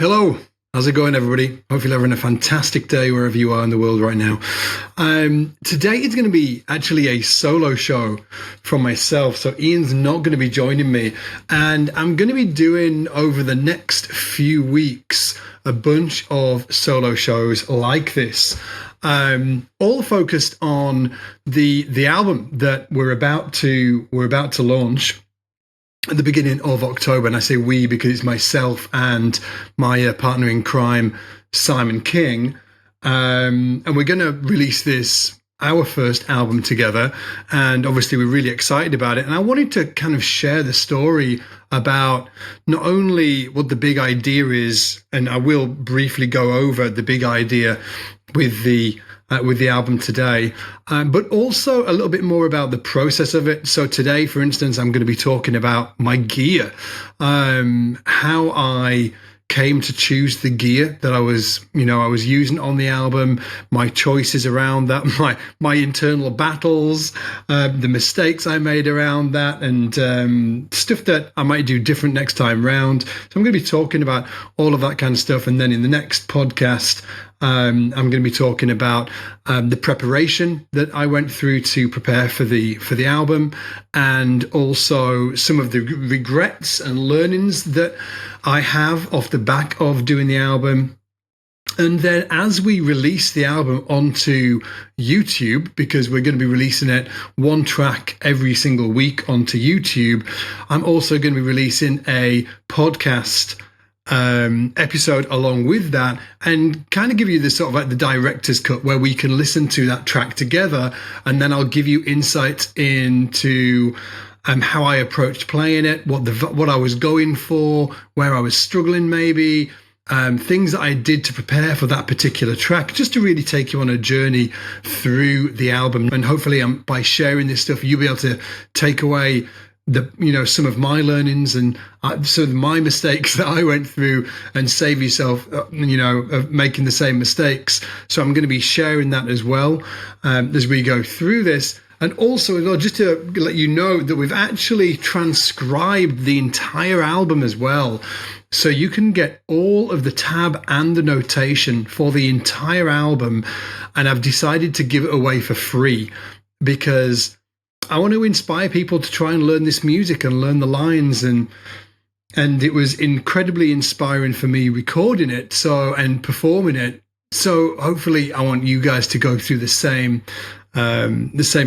Hello, how's it going, everybody? Hopefully, you're having a fantastic day wherever you are in the world right now. Today is going to be actually a solo show from myself, so Ian's not going to be joining me, and I'm going to be doing over the next few weeks a bunch of solo shows like this, all focused on the album that we're about to launch at the beginning of October. And I say we because it's myself and my partner in crime, Simon King. And we're going to release our first album together. And obviously we're really excited about it. And I wanted to kind of share the story about not only what the big idea is, and I will briefly go over the big idea with the album today, but also a little bit more about the process of it. So today, for instance, I'm going to be talking about my gear, how I came to choose the gear that I was using on the album, my choices around that, my internal battles, the mistakes I made around that, and stuff that I might do different next time round. So I'm going to be talking about all of that kind of stuff. And then in the next podcast, I'm going to be talking about the preparation that I went through to prepare for the album, and also some of the regrets and learnings that I have off the back of doing the album. And then as we release the album onto YouTube, because we're going to be releasing it one track every single week onto YouTube, I'm also going to be releasing a podcast episode along with that, and kind of give you this sort of like the director's cut where we can listen to that track together, and then I'll give you insight into how I approached playing it, what I was going for, where I was struggling maybe, things that I did to prepare for that particular track, just to really take you on a journey through the album. And hopefully by sharing this stuff, you'll be able to take away some of my learnings and some of my mistakes that I went through, and save yourself, of making the same mistakes. So I'm going to be sharing that as well as we go through this. And also, as well, just to let you know that we've actually transcribed the entire album as well. So you can get all of the tab and the notation for the entire album. And I've decided to give it away for free because I want to inspire people to try and learn this music and learn the lines, and it was incredibly inspiring for me recording it and performing it. So hopefully I want you guys to go through the same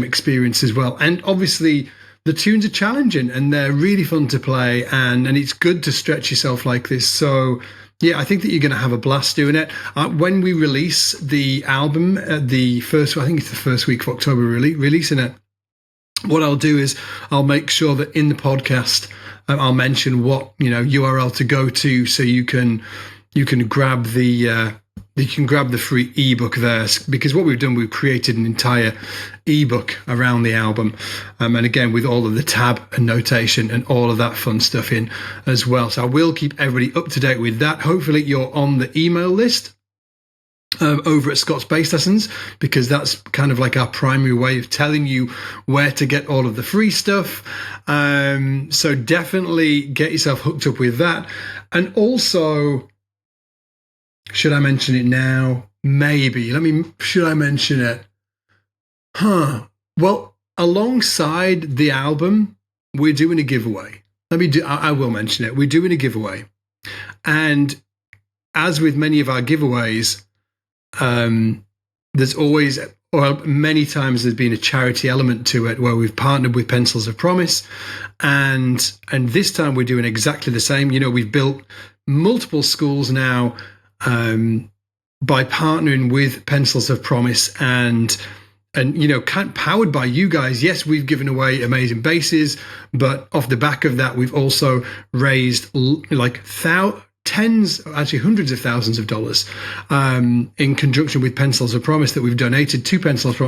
experience as well. And obviously the tunes are challenging and they're really fun to play, and it's good to stretch yourself like this. So yeah, I think that you're going to have a blast doing it. When we release the album, I think it's the first week of October, releasing it, what I'll do is I'll make sure that in the podcast I'll mention what URL to go to, so you can grab the free ebook there. Because what we've done, we've created an entire ebook around the album, and again with all of the tab and notation and all of that fun stuff in as well. So I will keep everybody up to date with that. Hopefully you're on the email list over at Scott's Bass Lessons, because that's kind of like our primary way of telling you where to get all of the free stuff. So definitely get yourself hooked up with that. And also, should I mention it now? Maybe. Should I mention it? Well, alongside the album, we're doing a giveaway. I will mention it. We're doing a giveaway. And as with many of our giveaways, there's always, or many times there's been a charity element to it, where we've partnered with Pencils of Promise, and this time we're doing exactly the same. We've built multiple schools now by partnering with Pencils of Promise, and powered by you guys. Yes, we've given away amazing basses, but off the back of that, we've also raised hundreds of thousands of dollars in conjunction with Pencils of Promise that we've donated to Pencils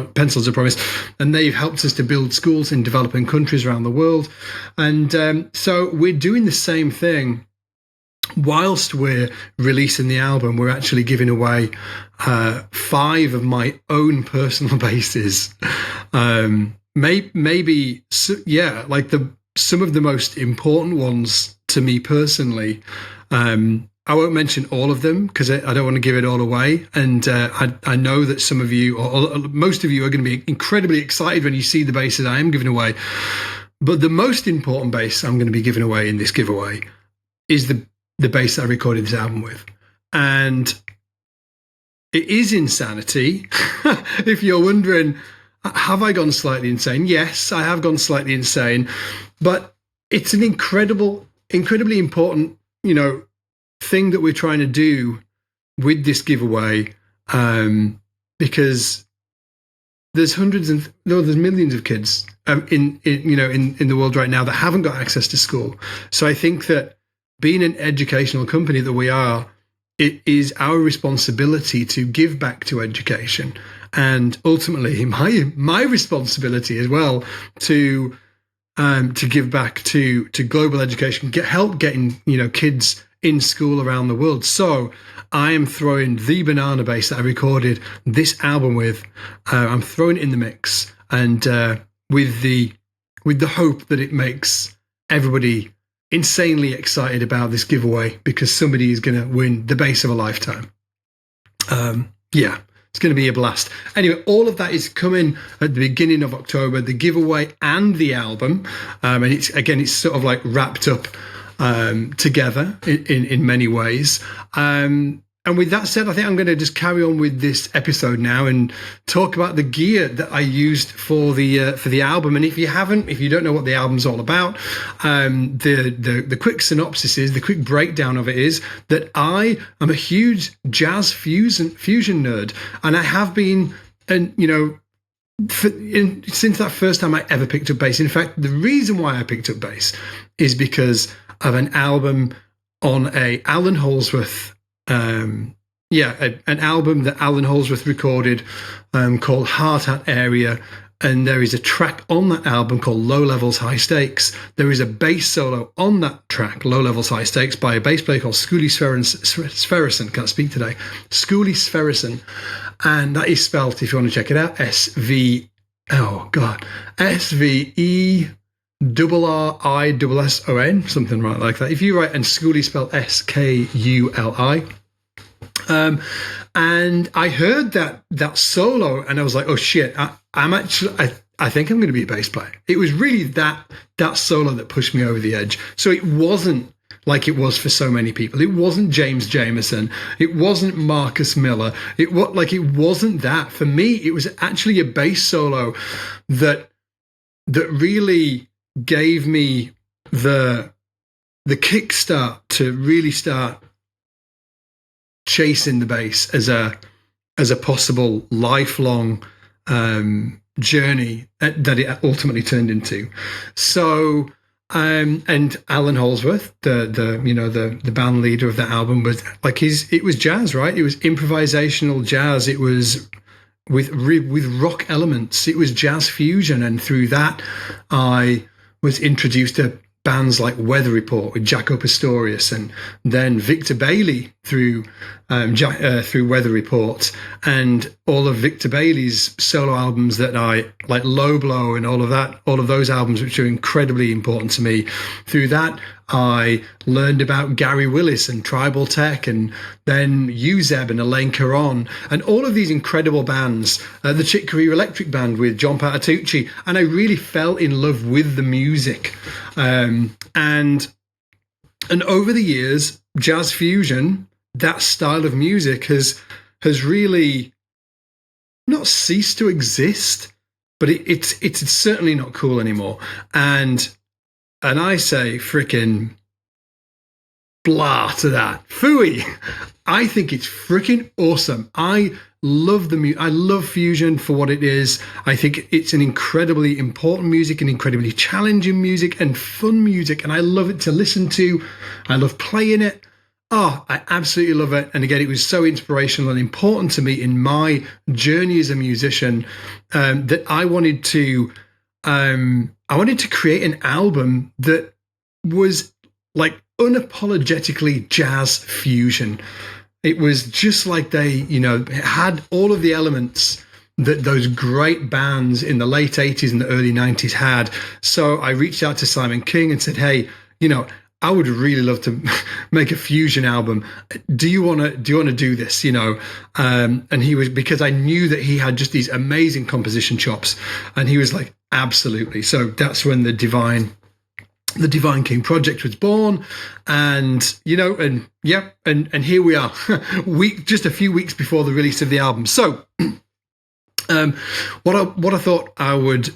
of Promise, and they've helped us to build schools in developing countries around the world. And so we're doing the same thing. Whilst we're releasing the album, we're actually giving away 5 of my own personal basses. Maybe some of the most important ones to me personally. I won't mention all of them because I don't want to give it all away. And I know that some of you, or most of you, are going to be incredibly excited when you see the basses I am giving away. But the most important bass I'm going to be giving away in this giveaway is the bass that I recorded this album with. And it is insanity. If you're wondering, have I gone slightly insane? Yes, I have gone slightly insane. But it's an incredibly important, thing that we're trying to do with this giveaway, because there's millions of kids in the world right now that haven't got access to school. So I think that being an educational company that we are, it is our responsibility to give back to education, and ultimately my responsibility as well to give back to global education, help getting kids in school around the world. So I am throwing the banana bass that I recorded this album with. I'm throwing it in the mix, and with the hope that it makes everybody insanely excited about this giveaway, because somebody is going to win the bass of a lifetime. It's going to be a blast. Anyway, all of that is coming at the beginning of October, the giveaway and the album. And it's sort of like wrapped up together in many ways. And with that said, I think I'm going to just carry on with this episode now and talk about the gear that I used for the album. And if you don't know what the album's all about, the quick synopsis is, the quick breakdown of it is that I am a huge jazz fusion nerd, and I have been, and since that first time I ever picked up bass. In fact, the reason why I picked up bass is because of an album on a Alan Holdsworth. An album that Alan Holdsworth recorded called Hard Hat Area, and there is a track on that album called Low Levels High Stakes. There is a bass solo on that track, Low Levels High Stakes, by a bass player called Skuli Sverrisson. Can't speak today. Skuli Sverrisson, and that is spelled, if you want to check it out, SVERRISSON, something right like that. If you write, and Skuli spelled SKULI. And I heard that solo, and I was like, oh shit, I think I'm going to be a bass player. It was really that solo that pushed me over the edge. So it wasn't like it was for so many people. It wasn't James Jamerson. It wasn't Marcus Miller. It wasn't that. For me, it was actually a bass solo that really gave me the kickstart to really start chasing the bass as a possible lifelong journey that it ultimately turned into. So and Alan Holdsworth, the band leader of that album, was like it was jazz, right? It was improvisational jazz. It was with rock elements. It was jazz fusion, and through that I was introduced to bands like Weather Report with Jaco Pastorius, and then Victor Bailey through Weather Report, and all of Victor Bailey's solo albums that I like, Low Blow and all of those albums, which are incredibly important to me. Through that, I learned about Gary Willis and Tribal Tech, and then Uzeb and Elaine Caron, and all of these incredible bands, the Chick Corea Electric Band with John Patitucci, and I really fell in love with the music. And over the years, jazz fusion, that style of music has really not ceased to exist, but it's certainly not cool anymore. And I say frickin' blah to that. Phooey. I think it's frickin' awesome. I love I love fusion for what it is. I think it's an incredibly important music, and incredibly challenging music, and fun music, and I love it to listen to. I love playing it. Oh, I absolutely love it. And again, it was so inspirational and important to me in my journey as a musician, that I wanted to create an album that was like unapologetically jazz fusion. It was just like they, it had all of the elements that those great bands in the late 80s and the early 90s had. So I reached out to Simon King and said, hey, I would really love to make a fusion album. Do you want to do this? And he was, because I knew that he had just these amazing composition chops, and he was like, absolutely. So that's when the Divine King project was born, and and here we are, just a few weeks before the release of the album. So what I thought I would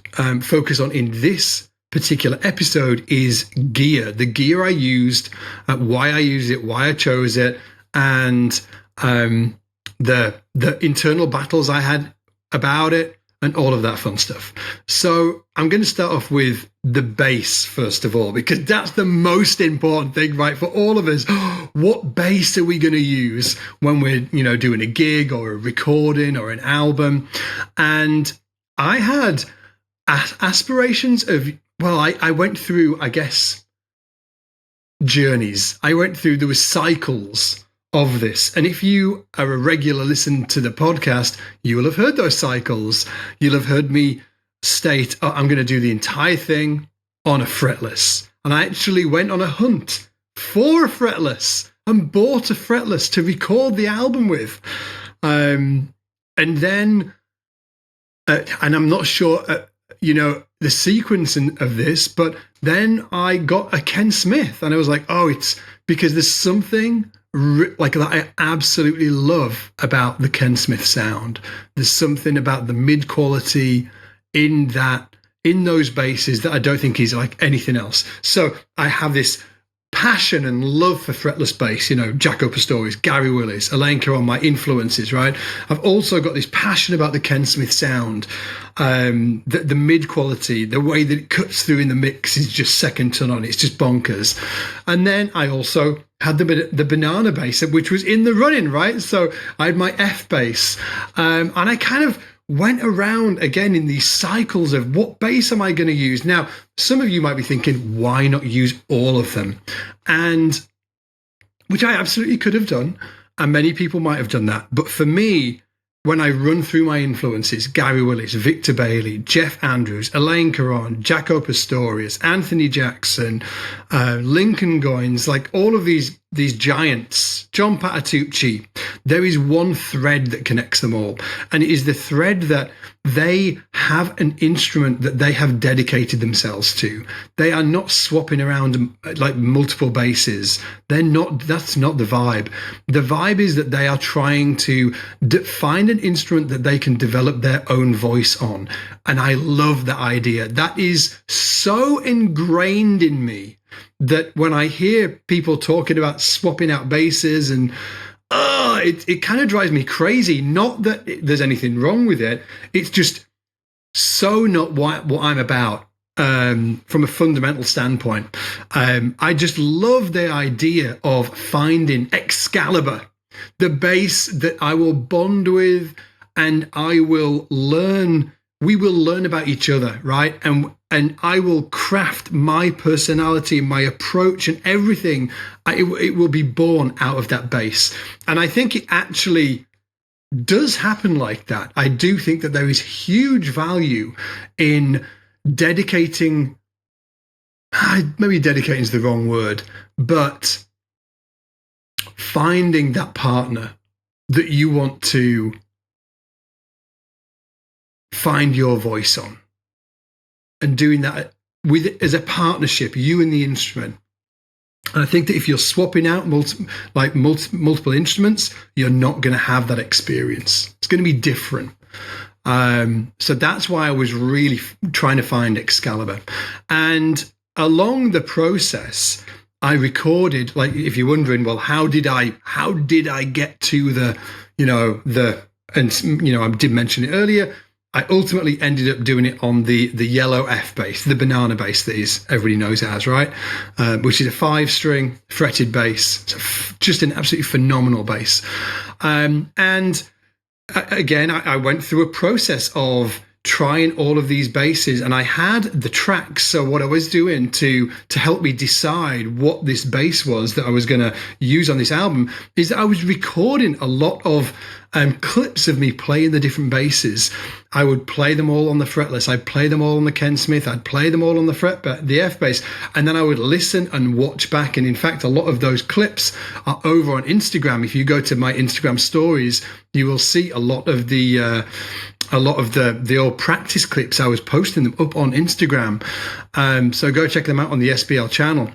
focus on in this particular episode is gear, the gear I used, why I used it, why I chose it, and the internal battles I had about it, and all of that fun stuff. So I'm going to start off with the bass first of all, because that's the most important thing, right? For all of us, what bass are we going to use when we're, doing a gig or a recording or an album? And I had aspirations of, I went through, I guess, journeys. There were cycles of this. And if you are a regular listener to the podcast, you will have heard those cycles. You'll have heard me state, I'm going to do the entire thing on a fretless. And I actually went on a hunt for a fretless and bought a fretless to record the album with. And then, and I'm not sure, the sequence of this, but then I got a Ken Smith, and I was like, it's because there's something like that I absolutely love about the Ken Smith sound. There's something about the mid quality in those basses that I don't think is like anything else. So I have this passion and love for fretless bass, Jaco Pastorius, Gary Willis, Elaine Caron, my influences, right? I've also got this passion about the Ken Smith sound. The mid quality, the way that it cuts through in the mix is just second to none. It's just bonkers. And then I also had the banana bass, which was in the running, right? So I had my F bass, and I kind of went around again in these cycles of what bass am I going to use? Now, some of you might be thinking, why not use all of them? And which I absolutely could have done, and many people might have done that. But for me, when I run through my influences, Gary Willis, Victor Bailey, Jeff Andrews, Elaine Caron, Jaco Pastorius, Anthony Jackson, Lincoln Goines, like all of these giants, John Patitucci, there is one thread that connects them all. And it is the thread that they have an instrument that they have dedicated themselves to. They are not swapping around like multiple basses. That's not the vibe. The vibe is that they are trying to find an instrument that they can develop their own voice on. And I love that idea. That is so ingrained in me that when I hear people talking about swapping out basses and it kind of drives me crazy. Not that there's anything wrong with it. It's just so not what I'm about from a fundamental standpoint. I just love the idea of finding Excalibur, the bass that I will bond with, and we will learn about each other, right? And I will craft my personality, my approach, and everything. It will be born out of that bass. And I think it actually does happen like that. I do think that there is huge value in dedicating, maybe dedicating is the wrong word, but finding that partner that you want to find your voice on, and doing that as a partnership, you and the instrument. And I think that if you're swapping out multiple instruments, you're not going to have that experience. It's going to be different. So that's why I was really trying to find Excalibur. And along the process, I recorded, like, if you're wondering, well, how did I get to I did mention it earlier. I ultimately ended up doing it on the yellow F bass, the banana bass that everybody knows it as, right? Which is a 5-string fretted bass. It's just an absolutely phenomenal bass. And again, I went through a process of trying all of these basses, and I had the tracks. So what I was doing to help me decide what this bass was that I was going to use on this album is that I was recording a lot of clips of me playing the different basses. I would play them all on the fretless. I'd play them all on the Ken Smith. I'd play them all on the F bass, and then I would listen and watch back. And in fact, a lot of those clips are over on Instagram. If you go to my Instagram stories, you will see a lot of the old practice clips. I was posting them up on Instagram, so go check them out on the SBL channel.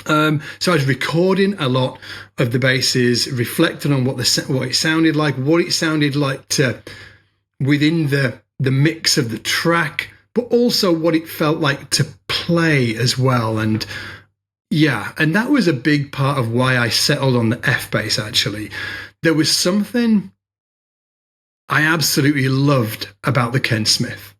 So I was recording a lot of the basses, reflecting on what it sounded like to within the mix of the track, but also what it felt like to play as well. And that was a big part of why I settled on the F bass. Actually, there was something I absolutely loved about the Ken Smith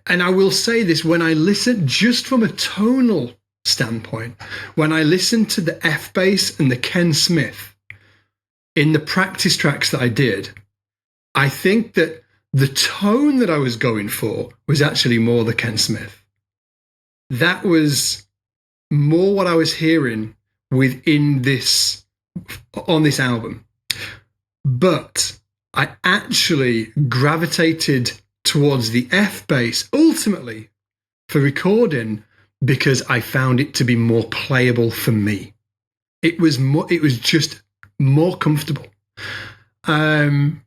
and I will say this, when I listen just from a tonal standpoint, when I listen to the F bass and the Ken Smith in the practice tracks that I did, I think that the tone that I was going for was actually more the Ken Smith. That was more what I was hearing on this album. But I actually gravitated towards the F bass ultimately for recording because I found it to be more playable for me. It was just more comfortable. And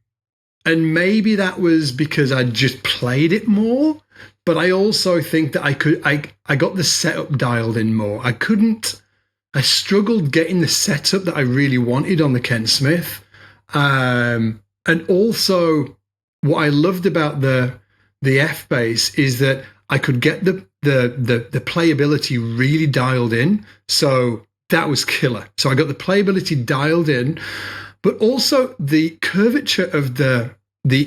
maybe that was because I just played it more, but I also think that I got the setup dialed in more. I struggled getting the setup that I really wanted on the Ken Smith. And also what I loved about the F bass is that I could get the playability really dialed in. So that was killer. So I got the playability dialed in, but also the curvature of the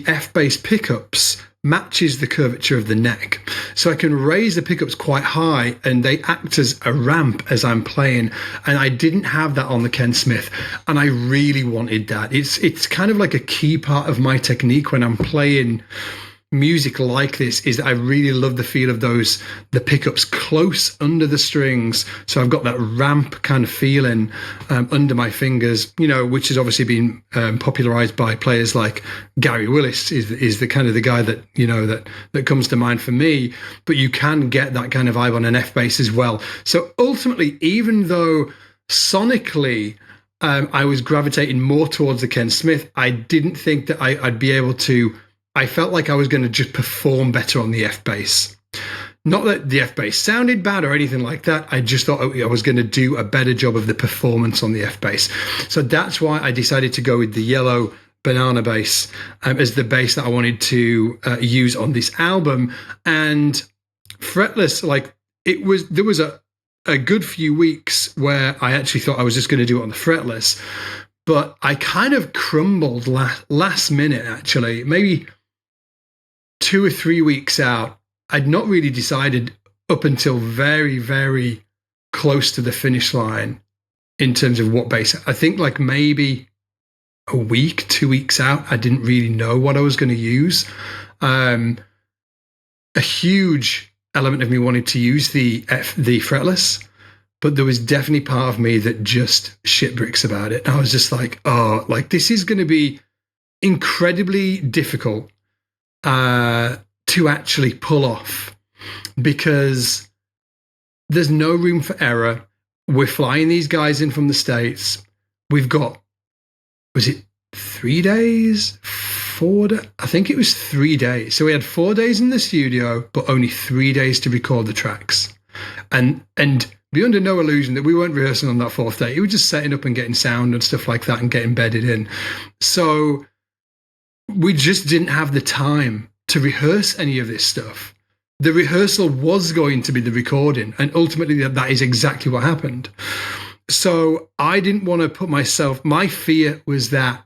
F bass pickups matches the curvature of the neck. So I can raise the pickups quite high and they act as a ramp as I'm playing. And I didn't have that on the Ken Smith. And I really wanted that. It's kind of like a key part of my technique when I'm playing music like this, is that I really love the feel of the pickups close under the strings. So I've got that ramp kind of feeling under my fingers, which has obviously been popularized by players like Gary Willis is the kind of the guy that, that comes to mind for me. But you can get that kind of vibe on an F bass as well. So ultimately, even though sonically, I was gravitating more towards the Ken Smith, I didn't think that I'd be able to. I felt like I was going to just perform better on the F bass. Not that the F bass sounded bad or anything like that. I just thought I was going to do a better job of the performance on the F bass. So that's why I decided to go with the yellow banana bass as the bass that I wanted to use on this album. And fretless, there was a good few weeks where I actually thought I was just going to do it on the fretless, but I kind of crumbled last minute, actually, maybe 2 or 3 weeks out. I'd not really decided up until very, very close to the finish line in terms of what bass. I think maybe a week, 2 weeks out, I didn't really know what I was going to use. A huge element of me wanted to use the fretless, but there was definitely part of me that just shit bricks about it. And I was just this is going to be incredibly difficult to actually pull off, because there's no room for error. We're flying these guys in from the States. We've got, was it 3 days? 4 days? I think it was 3 days. So we had 4 days in the studio, but only 3 days to record the tracks. And be under no illusion that we weren't rehearsing on that fourth day. We were just setting up and getting sound and stuff like that and getting bedded in. So we just didn't have the time to rehearse any of this stuff. The rehearsal was going to be the recording, and ultimately that is exactly what happened. So I didn't want to put my fear was that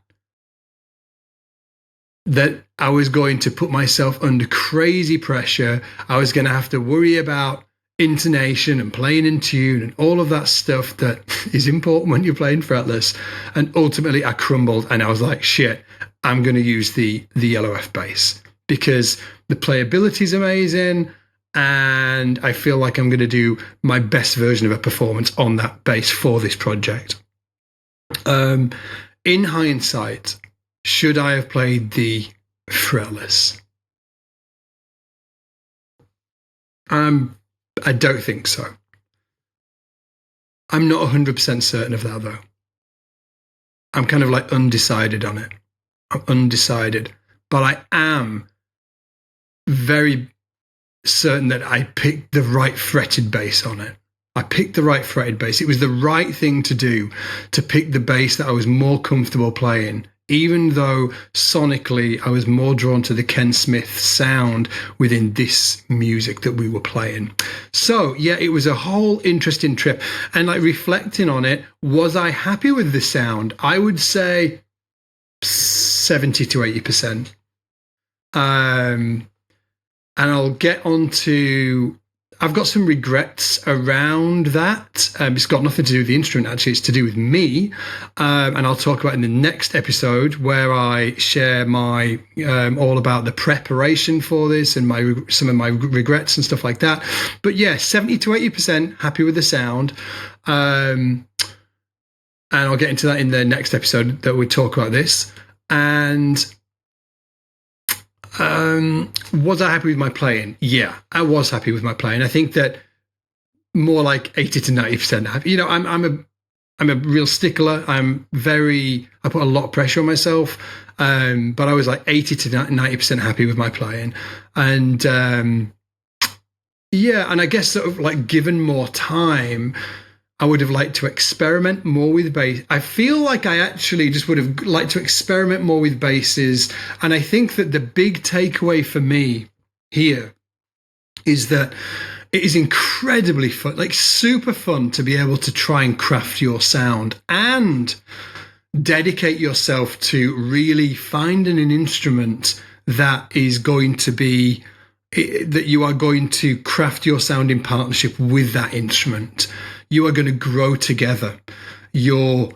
I was going to put myself under crazy pressure. I was going to have to worry about intonation and playing in tune and all of that stuff that is important when you're playing fretless. And ultimately I crumbled and I was like, shit, I'm going to use the yellow F bass because the playability is amazing and I feel like I'm going to do my best version of a performance on that bass for this project. In hindsight, should I have played the fretless? I don't think so. I'm not 100% certain of that, though. I'm kind of like undecided on it. I'm undecided. But I am very certain that I picked the right fretted bass on it. I picked the right fretted bass. It was the right thing to do, to pick the bass that I was more comfortable playing, even though sonically I was more drawn to the Ken Smith sound within this music that we were playing. So yeah, it was a whole interesting trip. And like reflecting on it, was I happy with the sound? I would say 70 to 80%. And I'll get on to, I've got some regrets around that. It's got nothing to do with the instrument, actually. It's to do with me. And I'll talk about in the next episode where I share my all about the preparation for this and some of my regrets and stuff like that. But yeah, 70 to 80% happy with the sound. And I'll get into that in the next episode that we talk about this. And was I happy with my playing? Yeah, I was happy with my playing. I think that more like 80 to 90% happy. You know, I'm a real stickler. I put a lot of pressure on myself. But I was like 80 to 90% happy with my playing. And yeah, and I guess sort of like given more time, I would have liked to experiment more with bass. I feel like I actually just would have liked to experiment more with basses. And I think that the big takeaway for me here is that it is incredibly fun, like super fun to be able to try and craft your sound and dedicate yourself to really finding an instrument that is going to be, that you are going to craft your sound in partnership with that instrument. You are going to grow together. Your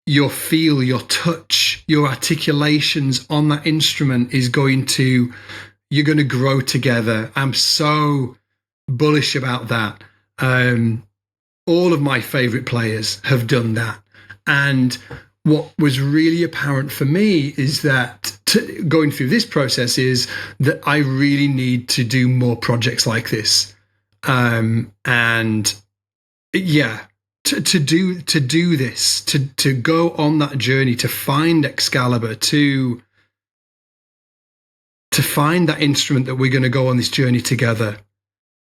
feel, your touch, your articulations on that instrument you're going to grow together. I'm so bullish about that. All of my favorite players have done that. And what was really apparent for me is that going through this process is that I really need to do more projects like this. And yeah, to do this, to go on that journey, to find Excalibur, to find that instrument that we're going to go on this journey together.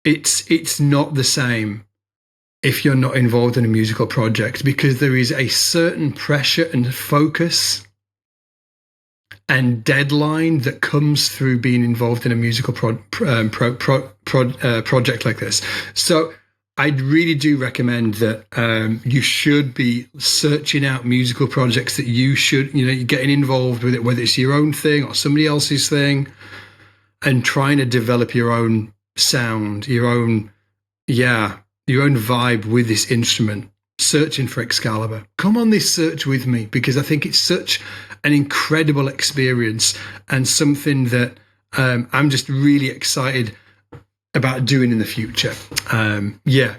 It's not the same if you're not involved in a musical project, because there is a certain pressure and focus and deadline that comes through being involved in a musical project like this. So I really do recommend that you should be searching out musical projects that you're getting involved with it, whether it's your own thing or somebody else's thing, and trying to develop your own sound, your own vibe with this instrument, searching for Excalibur. Come on this search with me, because I think it's such an incredible experience and something that I'm just really excited about doing in the future.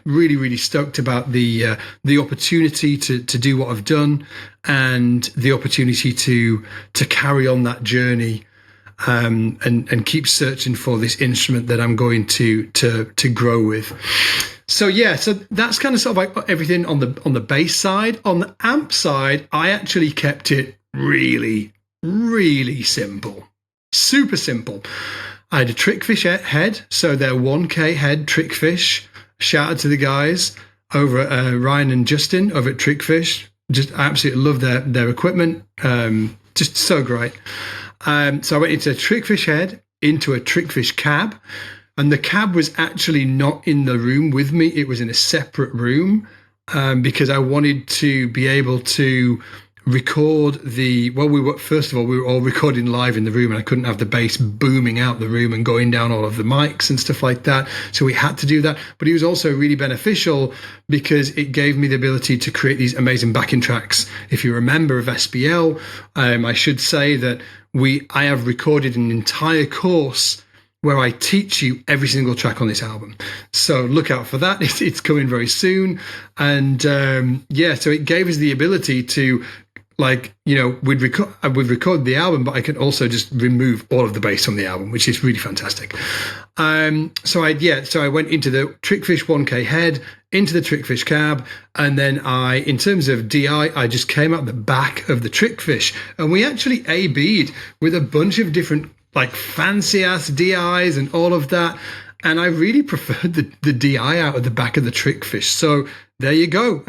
Really, really stoked about the opportunity to do what I've done and the opportunity to carry on that journey and keep searching for this instrument that I'm going to grow with. So that's kind of sort of like everything on the bass side. On the amp side, I actually kept it really, really simple, super simple. I had a Trickfish head, so their 1K head Trickfish. Shout out to the guys over at Ryan and Justin over at Trickfish. Just I absolutely love their equipment. Just so great. So I went into a Trickfish head, into a Trickfish cab, and the cab was actually not in the room with me. It was in a separate room because I wanted to be able to record we were all recording live in the room, and I couldn't have the bass booming out the room and going down all of the mics and stuff like that. So we had to do that. But it was also really beneficial because it gave me the ability to create these amazing backing tracks. If you're a member of SBL, I should say that I have recorded an entire course where I teach you every single track on this album. So look out for that. It's coming very soon. And so it gave us the ability to, we'd record the album, but I can also just remove all of the bass from the album, which is really fantastic. So I went into the Trickfish 1K head, into the Trickfish cab, and then in terms of DI, I just came out the back of the Trickfish, and we actually A/B'd with a bunch of different fancy ass DIs and all of that. And I really preferred the DI out of the back of the Trickfish. So there you go.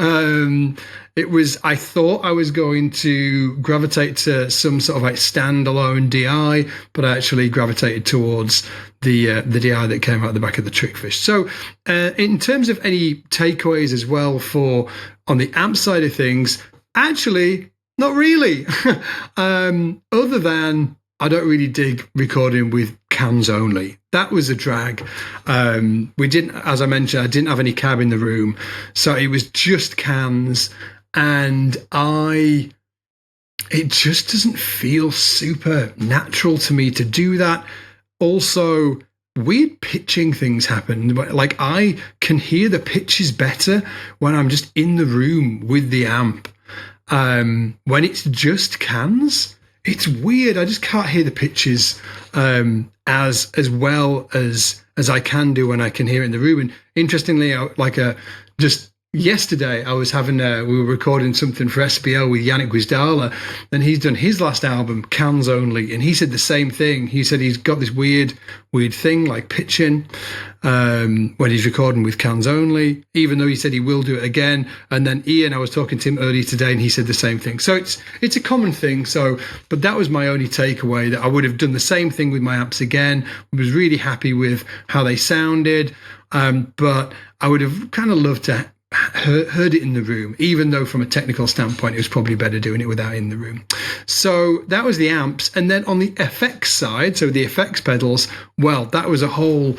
I thought I was going to gravitate to some sort of standalone DI, but I actually gravitated towards the DI that came out the back of the Trickfish. So in terms of any takeaways as well on the amp side of things, actually, not really. Other than I don't really dig recording with cans only. That was a drag. As I mentioned, I didn't have any cab in the room, so it was just cans, and it just doesn't feel super natural to me to do that. Also, weird pitching things happen. I can hear the pitches better when I'm just in the room with the amp. When it's just cans, it's weird. I just can't hear the pitches as well as I can do when I can hear it in the room. And interestingly, just yesterday, I was we were recording something for SBL with Yannick Wisdala, and he's done his last album, Cans Only, and he said the same thing. He said he's got this weird thing like pitching when he's recording with cans only, even though he said he will do it again. And then Ian, I was talking to him earlier today, and he said the same thing. So it's a common thing. But that was my only takeaway, that I would have done the same thing with my amps again. I was really happy with how they sounded, but I would have kind of loved to heard it in the room, even though from a technical standpoint it was probably better doing it without in the room. So that was the amps. And then on the effects side, so the effects pedals, well, that was a whole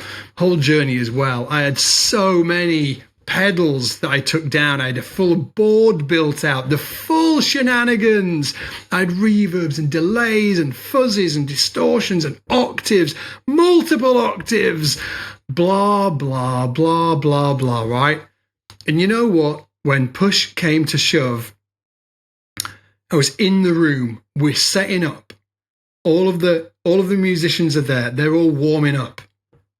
journey as well. I had so many pedals that I took down. I had a full board built out, the full shenanigans. I had reverbs and delays and fuzzies and distortions and octaves, multiple octaves, blah blah blah blah blah, right? And you know what? When push came to shove, I was in the room. We're setting up. All of the musicians are there. They're all warming up.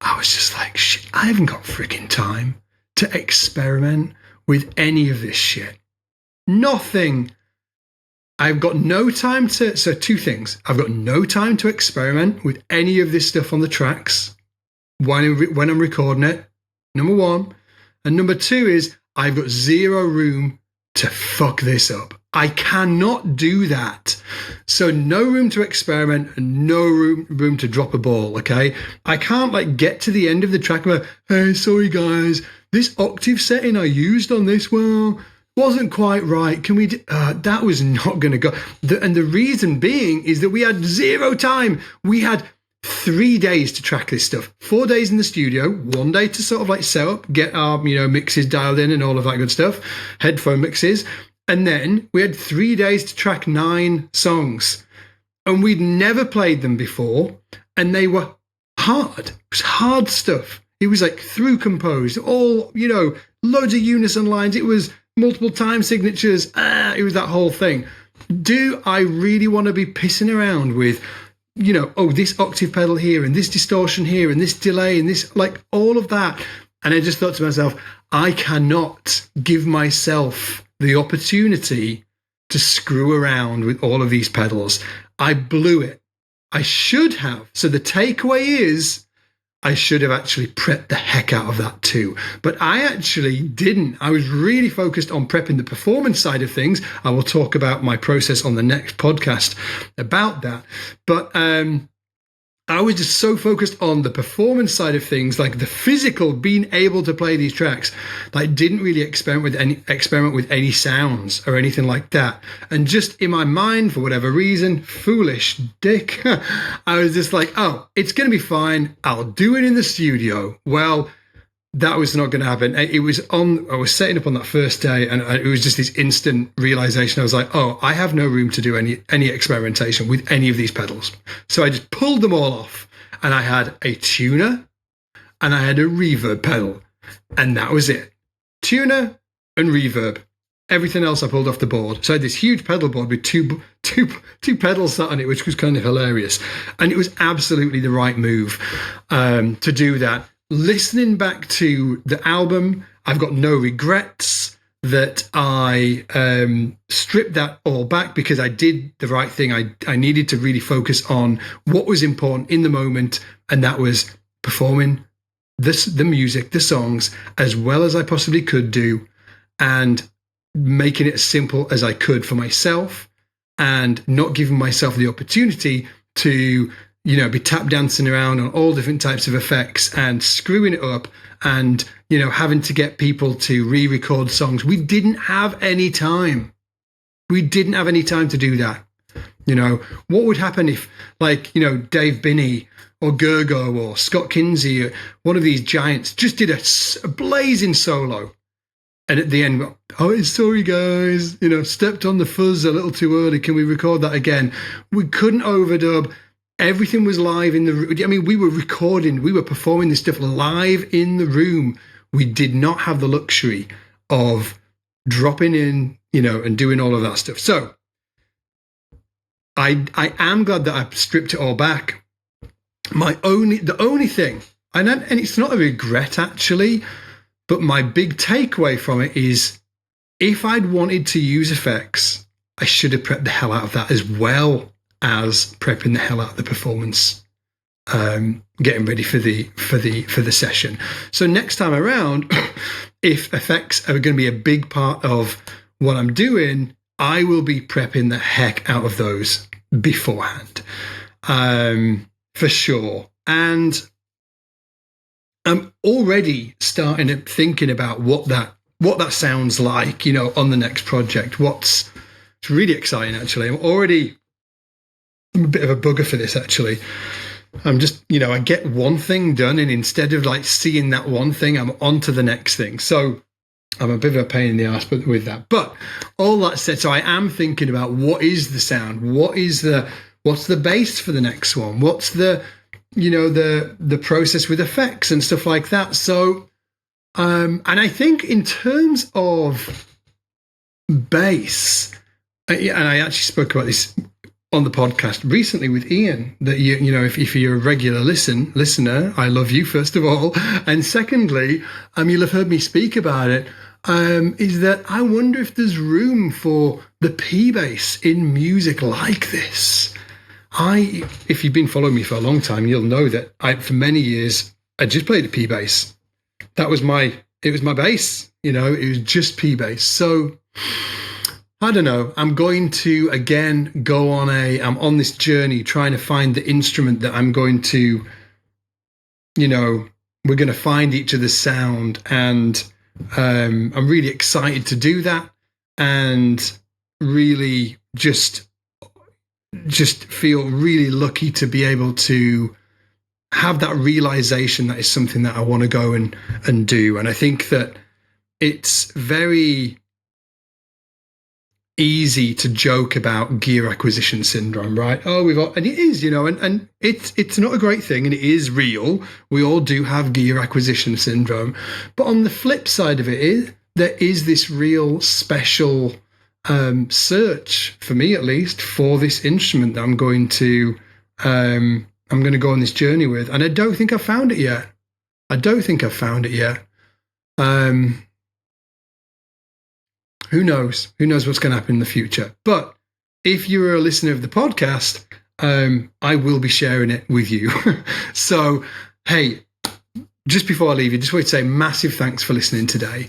I was just like, shit, I haven't got freaking time to experiment with any of this shit. Nothing. I've got no time to. So two things. I've got no time to experiment with any of this stuff on the tracks when I'm recording it. Number one. And number two is I've got zero room to fuck this up. I cannot do that. So no room to experiment and no room to drop a ball, okay? I can't get to the end of the track and hey, sorry guys, this octave setting I used on this, wasn't quite right. Can we that was not going to go. And the reason being is that we had zero time. We had 3 days to track this stuff. 4 days in the studio, 1 day to sort of set up, get our mixes dialed in and all of that good stuff, headphone mixes, and then we had 3 days to track 9 songs, and we'd never played them before, and they were hard. It was hard stuff. It was through composed, all loads of unison lines. It was multiple time signatures. It was that whole thing. Do I really want to be pissing around with this octave pedal here and this distortion here and this delay and this, all of that? And I just thought to myself, I cannot give myself the opportunity to screw around with all of these pedals. I blew it. I should have. So the takeaway is I should have actually prepped the heck out of that too. But I actually didn't. I was really focused on prepping the performance side of things. I will talk about my process on the next podcast about that. But I was just so focused on the performance side of things, like the physical, being able to play these tracks, that I didn't really experiment with any sounds or anything like that. And just in my mind, for whatever reason, foolish dick, I was just like, oh, it's going to be fine. I'll do it in the studio. Well, that was not going to happen. I was setting up on that first day, and it was just this instant realization. I was like, oh, I have no room to do any experimentation with any of these pedals. So I just pulled them all off, and I had a tuner and I had a reverb pedal, and that was it. Tuner and reverb. Everything else I pulled off the board. So I had this huge pedal board with two pedals sat on it, which was kind of hilarious. And it was absolutely the right move to do that. Listening back to the album, I've got no regrets that I stripped that all back, because I did the right thing. I needed to really focus on what was important in the moment, and that was performing the music, the songs, as well as I possibly could do, and making it as simple as I could for myself, and not giving myself the opportunity to be tap dancing around on all different types of effects and screwing it up, and, having to get people to re-record songs. We didn't have any time. We didn't have any time to do that. What would happen if, Dave Binney or Gergo or Scott Kinsey, or one of these giants, just did a blazing solo, and at the end, oh, sorry guys, stepped on the fuzz a little too early. Can we record that again? We couldn't overdub. Everything was live in the room. I mean, we were recording, we were performing this stuff live in the room. We did not have the luxury of dropping in, and doing all of that stuff. So I am glad that I stripped it all back. The only thing, and it's not a regret actually, but my big takeaway from it is, if I'd wanted to use effects, I should have prepped the hell out of that, as well as prepping the hell out of the performance, getting ready for the session. So next time around, if effects are going to be a big part of what I'm doing, I will be prepping the heck out of those beforehand, for sure. And I'm already starting to thinking about what that sounds like, on the next project. It's really exciting, actually. I'm a bit of a bugger for this, actually. I'm just, I get one thing done, and instead of seeing that one thing, I'm on to the next thing. So I'm a bit of a pain in the ass with that. But all that said, so I am thinking about what is the sound? What's the bass for the next one? What's the process with effects and stuff like that. So, and I think in terms of bass, and I actually spoke about this on the podcast recently with Ian, that if you're a regular listener, I love you, first of all, and secondly, you'll have heard me speak about it, is that I wonder if there's room for the P bass in music like this. If you've been following me for a long time, you'll know that for many years I just played the P bass. It was my bass, it was just P bass. So I don't know. I'm going to, again, I'm on this journey trying to find the instrument that I'm going to, we're going to find each other's sound. And I'm really excited to do that, and really just feel really lucky to be able to have that realization that is something that I want to go and do. And I think that it's very easy to joke about gear acquisition syndrome, right? And it is, and it's not a great thing, and it is real. We all do have gear acquisition syndrome. But on the flip side of it, there is this real special search, for me at least, for this instrument that I'm going to go on this journey with. And I don't think I've found it yet. Who knows? Who knows what's going to happen in the future? But if you're a listener of the podcast, I will be sharing it with you. So, hey, just before I leave you, just want to say massive thanks for listening today.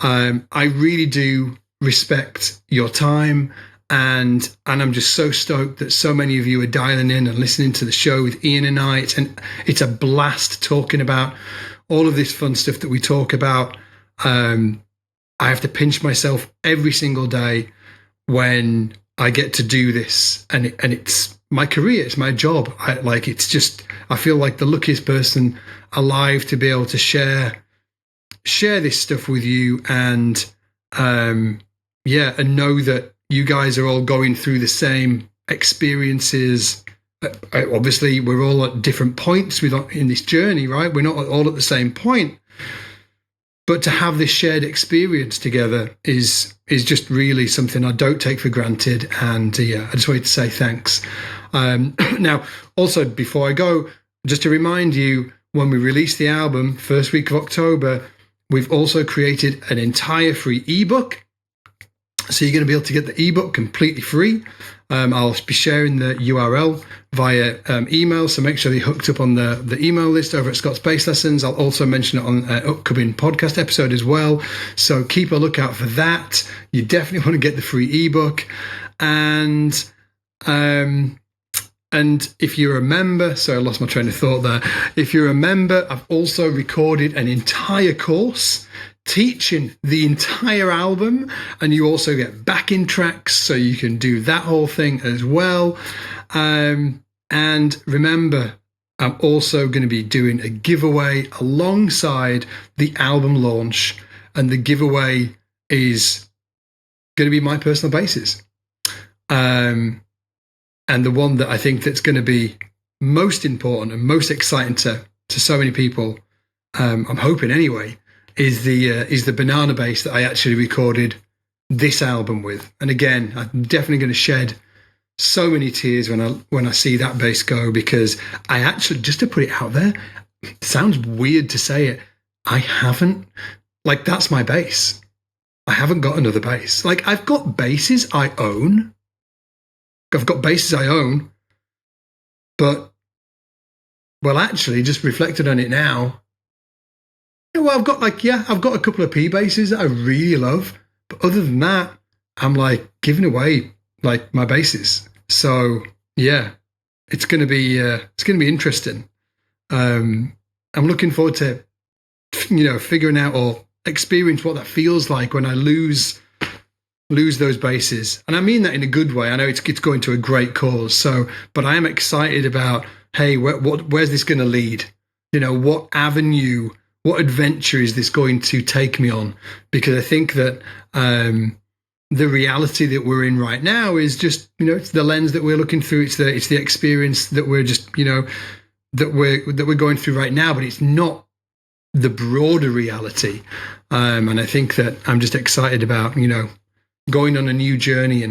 I really do respect your time And I'm just so stoked that so many of you are dialing in and listening to the show with Ian and I. It's a blast talking about all of this fun stuff that we talk about. I have to pinch myself every single day when I get to do this, and it's my career, it's my job. I feel like the luckiest person alive to be able to share this stuff with you, and and know that you guys are all going through the same experiences. Obviously, we're all at different points in this journey, right? We're not all at the same point, but to have this shared experience together is just really something I don't take for granted. And I just wanted to say thanks. Now, also before I go, just to remind you, when we release the album first week of October, we've also created an entire free ebook. So you're going to be able to get the ebook completely free. I'll be sharing the URL via email, so make sure you're hooked up on the email list over at Scott's Bass Lessons. I'll also mention it on an upcoming podcast episode as well. So keep a lookout for that. You definitely want to get the free ebook. And if you're a member, so I lost my train of thought there. If you're a member, I've also recorded an entire course teaching the entire album, and you also get backing tracks, so you can do that whole thing as well. And remember, I'm also going to be doing a giveaway alongside the album launch, and the giveaway is going to be my personal basses. And the one that I think that's going to be most important and most exciting to so many people, I'm hoping anyway, is the banana bass that I actually recorded this album with. And again, I'm definitely going to shed so many tears when I see that bass go, because I actually, just to put it out there, it sounds weird to say it, I haven't, like, that's my bass. I haven't got another bass. Like, I've got basses I own. But, well, actually, just reflected on it now, well, I've got a couple of P basses that I really love, but other than that, I'm like giving away like my basses. So yeah, it's gonna be interesting. I'm looking forward to figuring out or experience what that feels like when I lose those basses, and I mean that in a good way. I know it's going to a great cause. So, but I am excited about, hey, where's this going to lead? What avenue? What adventure is this going to take me on? Because I think that the reality that we're in right now is just, it's the lens that we're looking through. It's the experience that we're just, that we're going through right now, but it's not the broader reality. And I think that I'm just excited about, going on a new journey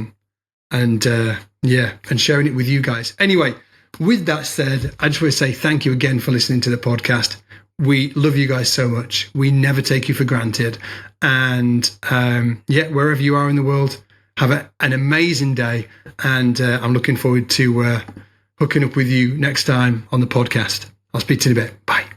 and sharing it with you guys. Anyway, with that said, I just want to say thank you again for listening to the podcast. We love you guys so much. We never take you for granted. And wherever you are in the world, have an amazing day. And I'm looking forward to hooking up with you next time on the podcast. I'll speak to you in a bit. Bye.